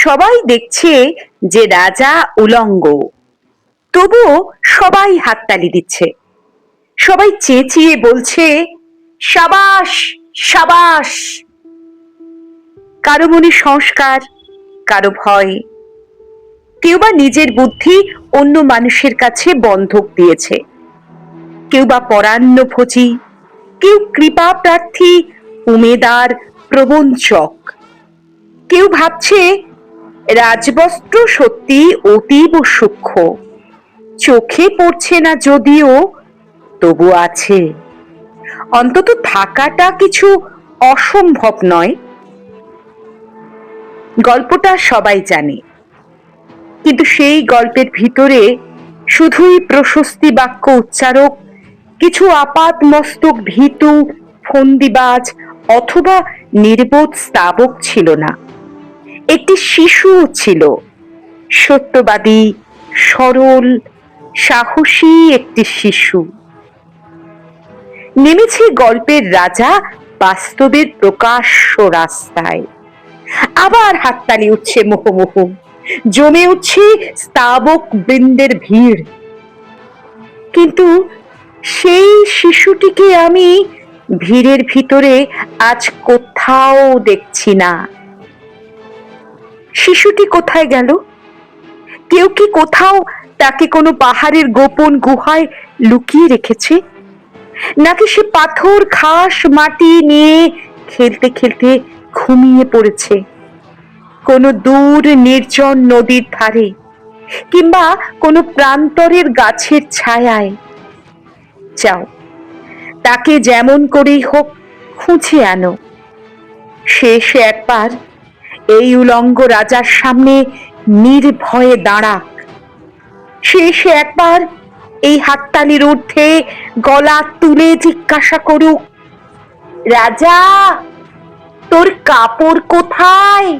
সবাই দেখছে যে রাজা উলঙ্গ, তবুও সবাই হাততালি দিচ্ছে। সবাই চেঁচিয়ে বলছে, সাবাস সাবাস। কারো মনে সংস্কার, কারো ভয়। কেউ বা নিজের বুদ্ধি অন্য মানুষের কাছে বন্ধক দিয়েছে, কেউ বা পরান্নভোজী, কেউ কৃপা প্রার্থী, উমেদার, প্রবঞ্চক। কেউ ভাবছে রাজবস্ত্র সত্যি অতীব সূক্ষ্ম, চোখে পড়ছে না যদিও, তবু আছে। অন্তত থাকাটা কিছু অসম্ভব নয়। গল্পটা সবাই জানে, কিন্তু সেই গল্পের ভিতরে শুধুই প্রশস্তি বাক্য উচ্চারক, কিছু আপাত মস্তক ভীতু ফন্দিবাজ অথবা নির্বোধ স্তাবক ছিল না। একটি শিশুও ছিল, সত্যবাদী, সরল, সাহসী একটি শিশু। নেমেছে গল্পের রাজা বাস্তবের প্রকাশ্য রাস্তায়। আবার হাততালি উঠছে মুহুর্মুহু, জমে উঠছে স্তাবক বৃন্দের ভিড়। কিন্তু সেই শিশুটিকে আমি ভিড়ের ভিতরে আজ কোথাও দেখছি না। শিশুটি কোথায় গেল? কেউ কি কোথাও তাকে কোনো পাহাড়ের গোপন গুহায় লুকিয়ে রেখেছে? নাকি সে পাথর ঘাস মাটি নিয়ে খেলতে খেলতে ঘুমিয়ে পড়েছে কোনো দূর নির্জন নদীর ধারে, কিংবা কোনো প্রান্তরের গাছের ছায়ায়? যাও, তাকে যেমন করেই হোক খুঁজে আনো। শেষ একবার এই উলঙ্গ রাজার সামনে নির্ভয়ে দাঁড়াক। শেষ একবার এই হাততালির ঊর্ধ্বে গলা তুলে জিজ্ঞাসা করুক, রাজা, তোর কাপড় কোথায়?